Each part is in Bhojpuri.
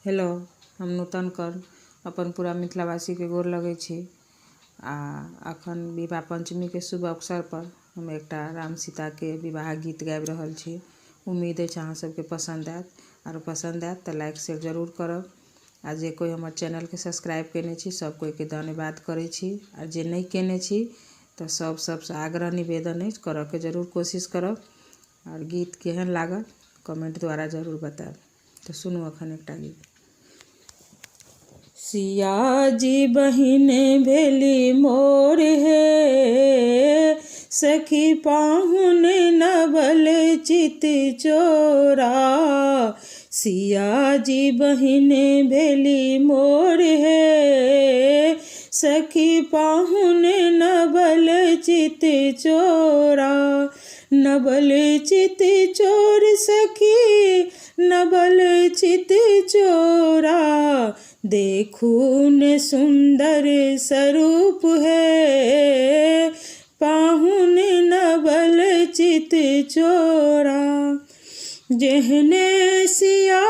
हेलो, हम नूतन कर अपन पूरा मिथिलावासी के गोर लगै छी। अखन विवाह पंचमी के शुभ अवसर पर हम एकटा राम सीता के विवाह गीत गाबि रहल छी। उम्मीद अछि अहाँ सबके पसंद आयत, और पसंद आयत तो लाइक शेयर जरूर करब। आ जे कोई हमर चैनल के सब्सक्राइब केने छी सब कोई के धन्यवाद करै छी। और जे नहीं केने छी तो सबसे आग्रह निवेदन अछि करऽ के जरूर कोशिश करब। और गीत केहन लागल कमेंट द्वारा जरूर बताएब। तो सुनू अखन एकटा गीत। सिया जी बहिन भेली मोर हे, सखी पाहुन नवल चित चोरा। सिया जी बहिन भेली मोर हे, सखी पाहुन नवल चित चोरा। नवल चित चोर सखी नवल चित चोरा, देखून सुंदर स्वरूप है, पाहुन नवल चित चोरा। जेहने सिया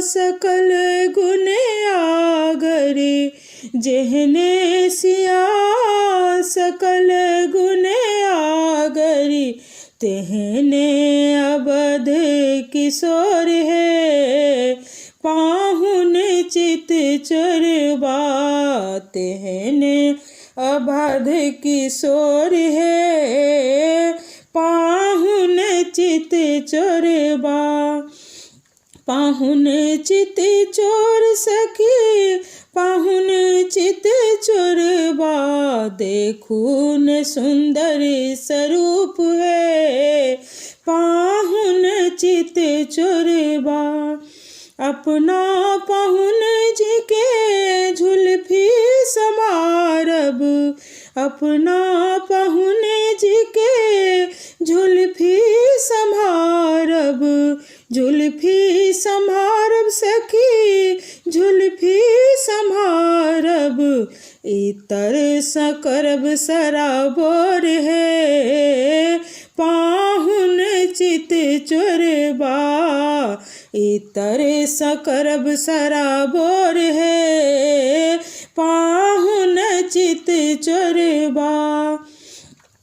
सकल गुण आगरे, जेहने सिया सकल गुण आगरी, तेहने अवध किशोर है, पाहुन चित चोरबा। तेहने अवध किशोर है, पाहुन चित चोरबा। पाहुन चित चोर सखी पाहुन चित चोरबा, देखून सुंदर स्वरूप है, पाहुन चित चोरबा। अपना पाहुन जी के झुलफी समारब, अपना पाहुन जी के झुलफी समारब। झुलफी समारब सखी झुलफी समारब, इतर स करब सराबोर है, पाहुन चित चोरबा। इतर स करब सराबोर है, पाहुन चित चोरबा।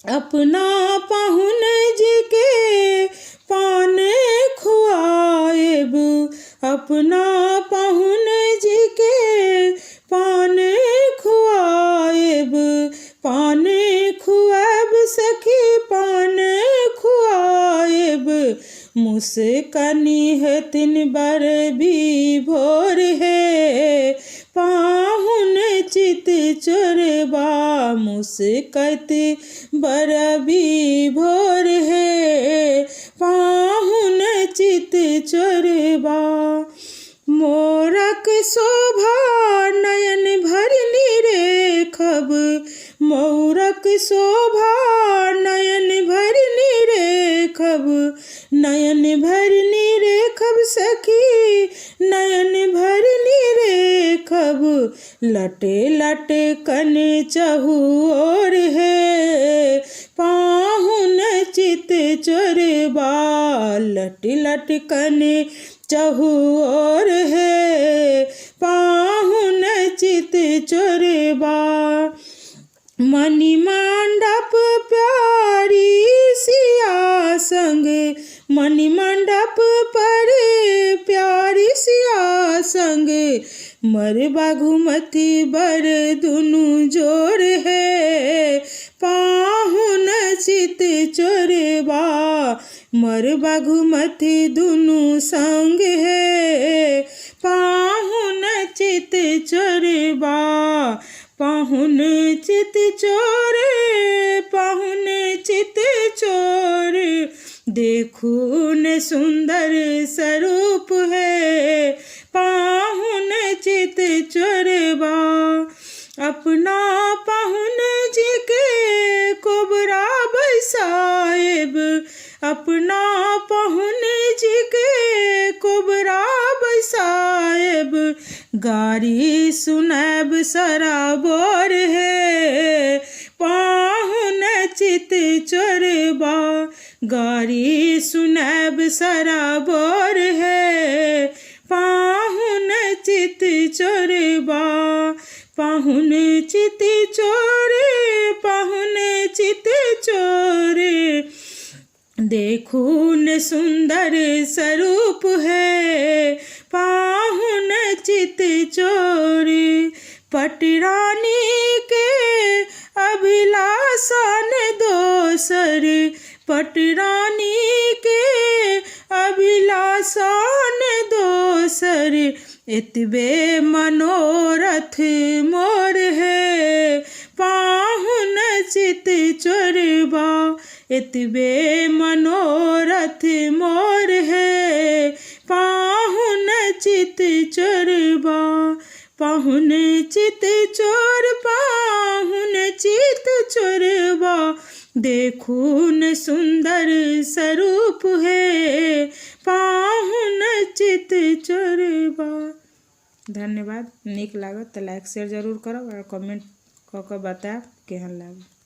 अपना पाहुन जी के पान खुआएब, अपना पाहुन जी के पान खुआएब। पान खुआएब सखी पान खुआएब, मुस्कानी हथिन बर भी भोर है, पाहुन चित चोरबा। मुस्कत बर भी भोर है, पाहुन चित चोरबा। मोरक शोभा नयन भरनी रेखब, मोरक शोभा नयन भरनी रेखब। नयन भरनी रेखब सखी नयन भरनी रेखब, लटे लटे कन चहुओर है, पाहुन चित चोरबा। लट लट कन चहुओर है, पाहुन चित चोरबा। मणि मंडप प्यारी सिया संग, मणि मंडप पर प्यारी सिया संग, मरबा घुमती बर दुनु जोर है, पाहुन चित चोरबा। मरबा घुमती दुनु संग है, पाहुन चित चोरबा। पाहुन चित चोर पाहुन चित चोर, देखून सुंदर स्वरूप है, पाहुन चित चोरबा। अपना पाहुन जी के कोबरा बैसाएब, अपना पाहुन जी के कोबरा बैसाएब। गारी सुनाएब सराबोर है, पाहुन चित चोरबा। गारी सुनाएब सराबोर है, पाहुन चित चोरबा पाहुन चित चोरे पाहुन चित चोरे देखून सुंदर स्वरूप है पाहुन चित चोरे पटरानी के अभिलाषा ने दोसरे पटरानी के अभिलाषा ने दोसरे एतबे मनोरथ मोर है पाहुन चित चोरबा एतबे मनोरथ मोर है पाहुन चित चोरबा पाहुन चित चोर पाहुन चित चोरबा देखून सुंदर स्वरूप है पाहुन चित चोरबा। धन्यवाद। नीक लागत तो लाइक शेयर जरूर करब और कमेंट क के बताएब केहन लागल।